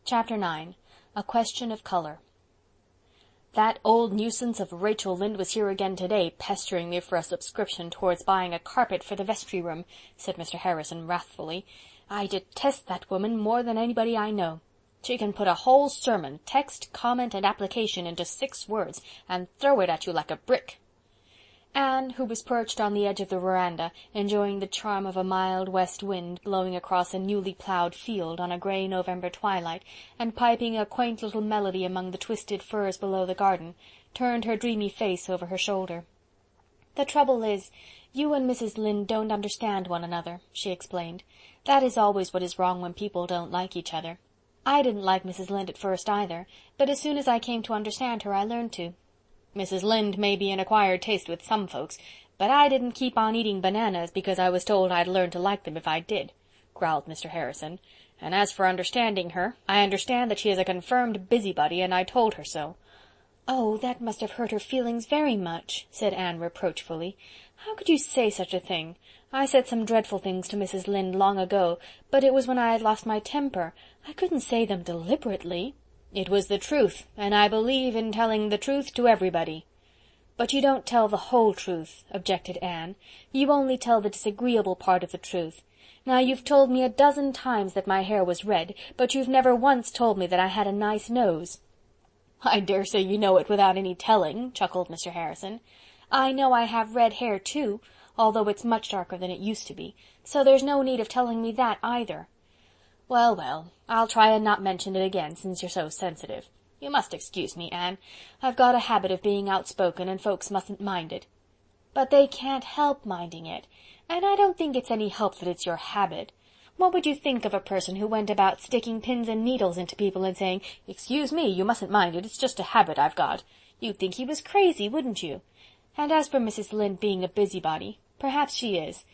Chapter 9. A Question of Colour. "That old nuisance of Rachel Lynde was here again today, pestering me for a subscription towards buying a carpet for the vestry room," said Mr. Harrison wrathfully. "I detest that woman more than anybody I know. She can put a whole sermon, text, comment, and application into 6 words, and throw it at you like a brick." Anne, who was perched on the edge of the veranda, enjoying the charm of a mild west wind blowing across a newly ploughed field on a grey November twilight, and piping a quaint little melody among the twisted firs below the garden, turned her dreamy face over her shoulder. "The trouble is, you and Mrs. Lynde don't understand one another," she explained. "That is always what is wrong when people don't like each other. I didn't like Mrs. Lynde at first either, but as soon as I came to understand her I learned to. Mrs. Lynde may be an acquired taste with some folks, but I didn't keep on eating bananas because I was told I'd learn to like them if I did," growled Mr. Harrison. "And as for understanding her, I understand that she is a confirmed busybody, and I told her so." "Oh, that must have hurt her feelings very much," said Anne reproachfully. "How could you say such a thing? I said some dreadful things to Mrs. Lynde long ago, but it was when I had lost my temper. I couldn't say them deliberately." "It was the truth, and I believe in telling the truth to everybody." "But you don't tell the whole truth," objected Anne. "You only tell the disagreeable part of the truth. Now, you've told me a dozen times that my hair was red, but you've never once told me that I had a nice nose." "I dare say you know it without any telling," chuckled Mr. Harrison. "I know I have red hair too, although it's much darker than it used to be, so there's no need of telling me that either." "Well, well, I'll try and not mention it again, since you're so sensitive. You must excuse me, Anne. I've got a habit of being outspoken, and folks mustn't mind it." "But they can't help minding it, and I don't think it's any help that it's your habit. What would you think of a person who went about sticking pins and needles into people and saying, 'Excuse me, you mustn't mind it, it's just a habit I've got'? You'd think he was crazy, wouldn't you? And as for Mrs. Lynde being a busybody, perhaps she is.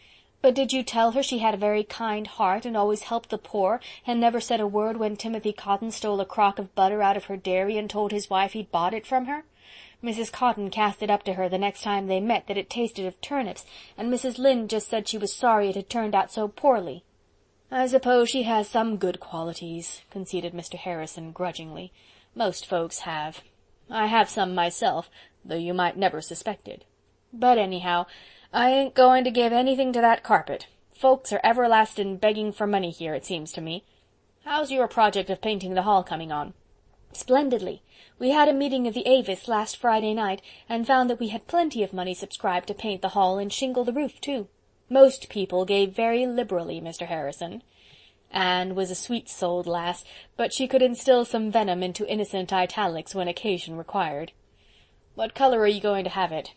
But did you tell her she had a very kind heart and always helped the poor, and never said a word when Timothy Cotton stole a crock of butter out of her dairy and told his wife he'd bought it from her? Mrs. Cotton cast it up to her the next time they met that it tasted of turnips, and Mrs. Lynde just said she was sorry it had turned out so poorly." "I suppose she has some good qualities," conceded Mr. Harrison grudgingly. "Most folks have. I have some myself, though you might never suspect it. But anyhow, I ain't going to give anything to that carpet. Folks are everlastin' begging for money here, it seems to me. How's your project of painting the hall coming on?" "Splendidly. We had a meeting of the Avis last Friday night, and found that we had plenty of money subscribed to paint the hall and shingle the roof too. Most people gave very liberally, Mr. Harrison." Anne was a sweet-souled lass, but she could instill some venom into innocent italics when occasion required. "What color are you going to have it?"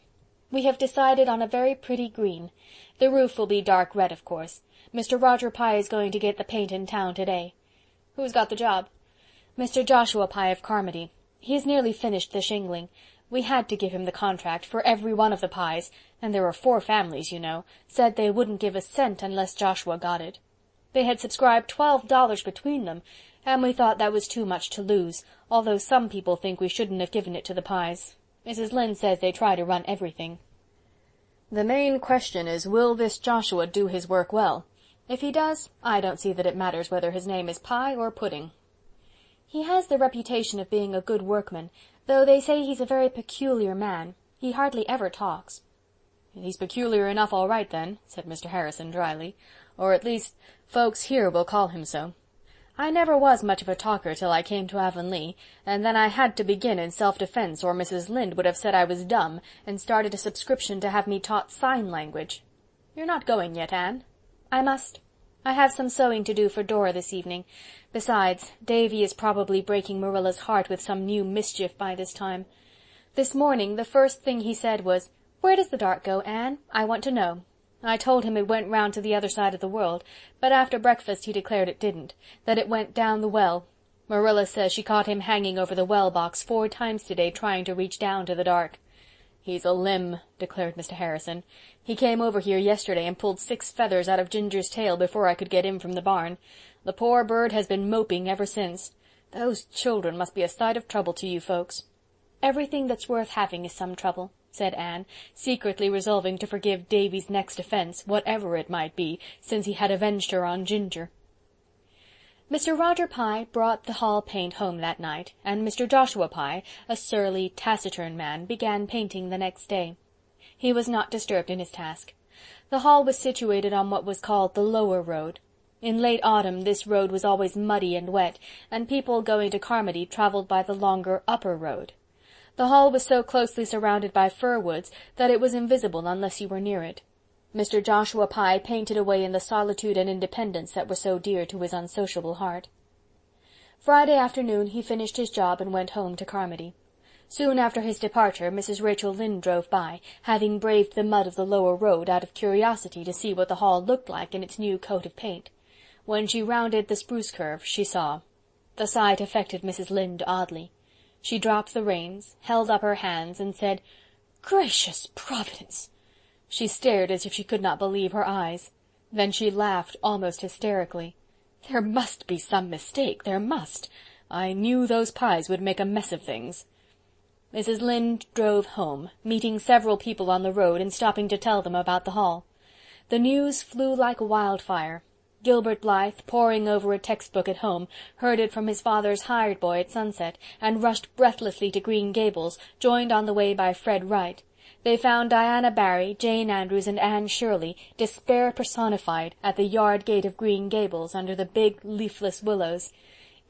"We have decided on a very pretty green. The roof will be dark red, of course. Mr. Roger Pye is going to get the paint in town today." "Who's got the job?" "Mr. Joshua Pye of Carmody. He has nearly finished the shingling. We had to give him the contract, for every one of the Pyes, and there are 4 families, you know, said they wouldn't give a cent unless Joshua got it. They had subscribed $12 between them, and we thought that was too much to lose, although some people think we shouldn't have given it to the Pyes. Mrs. Lynde says they try to run everything." "The main question is, will this Joshua do his work well? If he does, I don't see that it matters whether his name is Pye or Pudding." "He has the reputation of being a good workman, though they say he's a very peculiar man. He hardly ever talks." "He's peculiar enough all right then," said Mr. Harrison dryly, "or at least folks here will call him so. I never was much of a talker till I came to Avonlea, and then I had to begin in self-defense or Mrs. Lynde would have said I was dumb and started a subscription to have me taught sign language. You're not going yet, Anne?" "I must. I have some sewing to do for Dora this evening. Besides, Davy is probably breaking Marilla's heart with some new mischief by this time. This morning the first thing he said was, 'Where does the dart go, Anne? I want to know.' I told him it went round to the other side of the world, but after breakfast he declared it didn't, that it went down the well. Marilla says she caught him hanging over the well box 4 times today trying to reach down to the dart." "He's a limb," declared Mr. Harrison. "He came over here yesterday and pulled 6 feathers out of Ginger's tail before I could get in from the barn. The poor bird has been moping ever since. Those children must be a sight of trouble to you folks." "Everything that's worth having is some trouble," said Anne, secretly resolving to forgive Davy's next offense, whatever it might be, since he had avenged her on Ginger. Mr. Roger Pye brought the hall paint home that night, and Mr. Joshua Pye, a surly, taciturn man, began painting the next day. He was not disturbed in his task. The hall was situated on what was called the lower road. In late autumn this road was always muddy and wet, and people going to Carmody travelled by the longer upper road. The hall was so closely surrounded by fir woods that it was invisible unless you were near it. Mr. Joshua Pye painted away in the solitude and independence that were so dear to his unsociable heart. Friday afternoon he finished his job and went home to Carmody. Soon after his departure Mrs. Rachel Lynde drove by, having braved the mud of the lower road out of curiosity to see what the hall looked like in its new coat of paint. When she rounded the spruce curve, she saw. The sight affected Mrs. Lynde oddly. She dropped the reins, held up her hands, and said, "Gracious Providence!" She stared as if she could not believe her eyes. Then she laughed almost hysterically. "There must be some mistake, there must. I knew those Pyes would make a mess of things." Mrs. Lynde drove home, meeting several people on the road and stopping to tell them about the hall. The news flew like wildfire. Gilbert Blythe, poring over a textbook at home, heard it from his father's hired boy at sunset, and rushed breathlessly to Green Gables, joined on the way by Fred Wright. They found Diana Barry, Jane Andrews, and Anne Shirley, despair personified, at the yard gate of Green Gables, under the big, leafless willows.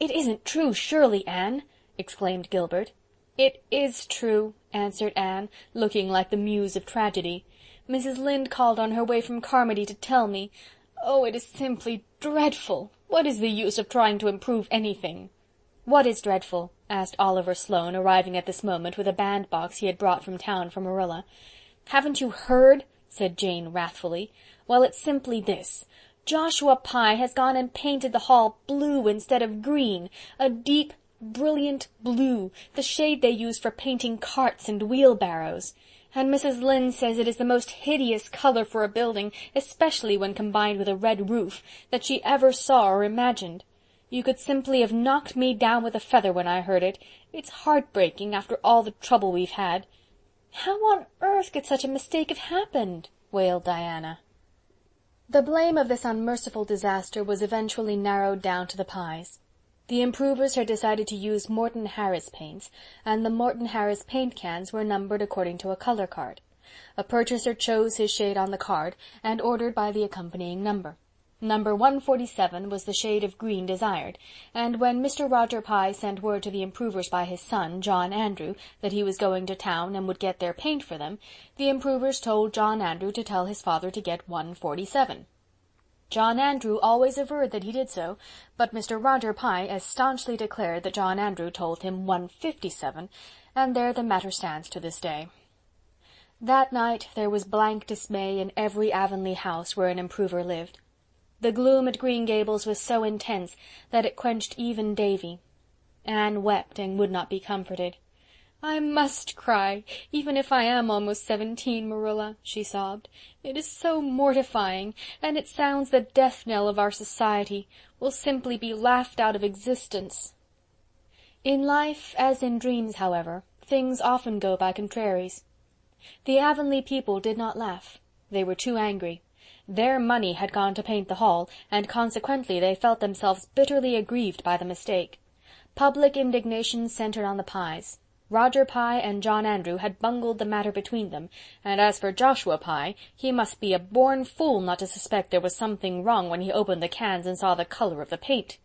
"It isn't true, surely, Anne?" exclaimed Gilbert. "It is true," answered Anne, looking like the muse of tragedy. "Mrs. Lynde called on her way from Carmody to tell me. Oh, it is simply dreadful! What is the use of trying to improve anything?" "What is dreadful?" asked Oliver Sloane, arriving at this moment with a bandbox he had brought from town for Marilla. "Haven't you heard?" said Jane wrathfully. "Well, it's simply this. Joshua Pye has gone and painted the hall blue instead of green, a deep, brilliant blue, the shade they use for painting carts and wheelbarrows. And Mrs. Lynde says it is the most hideous color for a building, especially when combined with a red roof, that she ever saw or imagined. You could simply have knocked me down with a feather when I heard it. It's heartbreaking, after all the trouble we've had." "How on earth could such a mistake have happened?" wailed Diana. The blame of this unmerciful disaster was eventually narrowed down to the Pyes. The improvers had decided to use Morton Harris paints, and the Morton Harris paint cans were numbered according to a color card. A purchaser chose his shade on the card, and ordered by the accompanying number. Number 147 was the shade of green desired, and when Mr. Roger Pye sent word to the improvers by his son, John Andrew, that he was going to town and would get their paint for them, the improvers told John Andrew to tell his father to get 147. John Andrew always averred that he did so, but Mr. Roger Pye as staunchly declared that John Andrew told him 157, and there the matter stands to this day. That night there was blank dismay in every Avonlea house where an improver lived. The gloom at Green Gables was so intense that it quenched even Davy. Anne wept and would not be comforted. "I must cry, even if I am almost 17, Marilla," she sobbed. "It is so mortifying, and it sounds the death knell of our society. We'll simply be laughed out of existence." In life, as in dreams, however, things often go by contraries. The Avonlea people did not laugh. They were too angry. Their money had gone to paint the hall, and consequently they felt themselves bitterly aggrieved by the mistake. Public indignation centered on the Pyes. Roger Pye and John Andrew had bungled the matter between them, and as for Joshua Pye, he must be a born fool not to suspect there was something wrong when he opened the cans and saw the color of the paint.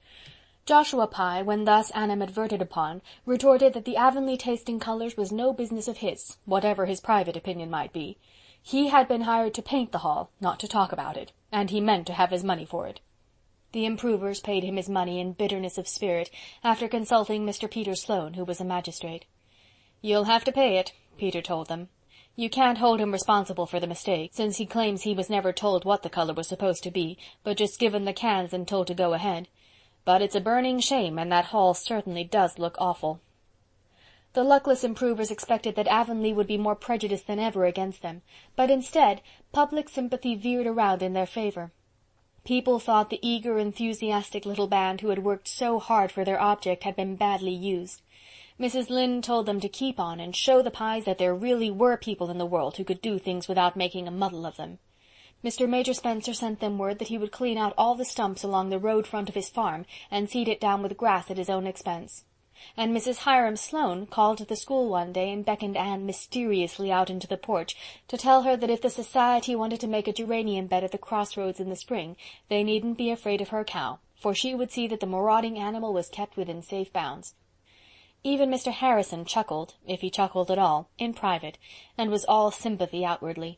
Joshua Pye, when thus animadverted upon, retorted that the Avonlea taste in colors was no business of his, whatever his private opinion might be. He had been hired to paint the hall, not to talk about it, and he meant to have his money for it. The improvers paid him his money in bitterness of spirit, after consulting Mr. Peter Sloane, who was a magistrate. "You'll have to pay it," Peter told them. "You can't hold him responsible for the mistake, since he claims he was never told what the color was supposed to be, but just given the cans and told to go ahead. But it's a burning shame, and that hall certainly does look awful." The luckless improvers expected that Avonlea would be more prejudiced than ever against them, but instead, public sympathy veered around in their favor. People thought the eager, enthusiastic little band who had worked so hard for their object had been badly used. Mrs. Lynde told them to keep on and show the Pyes that there really were people in the world who could do things without making a muddle of them. Mr. Major Spencer sent them word that he would clean out all the stumps along the road front of his farm, and seed it down with grass at his own expense. And Mrs. Hiram Sloane called at the school one day and beckoned Anne mysteriously out into the porch to tell her that if the society wanted to make a geranium bed at the crossroads in the spring, they needn't be afraid of her cow, for she would see that the marauding animal was kept within safe bounds. Even Mr. Harrison chuckled, if he chuckled at all, in private, and was all sympathy outwardly.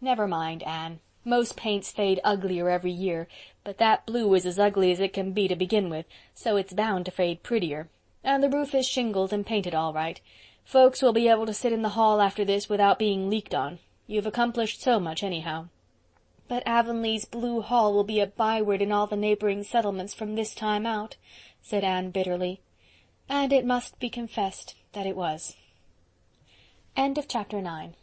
"Never mind, Anne. Most paints fade uglier every year, but that blue is as ugly as it can be to begin with, so it's bound to fade prettier. And the roof is shingled and painted all right. Folks will be able to sit in the hall after this without being leaked on. You've accomplished so much, anyhow." "But Avonlea's blue hall will be a byword in all the neighbouring settlements from this time out," said Anne bitterly. And it must be confessed that it was. End of Chapter 9.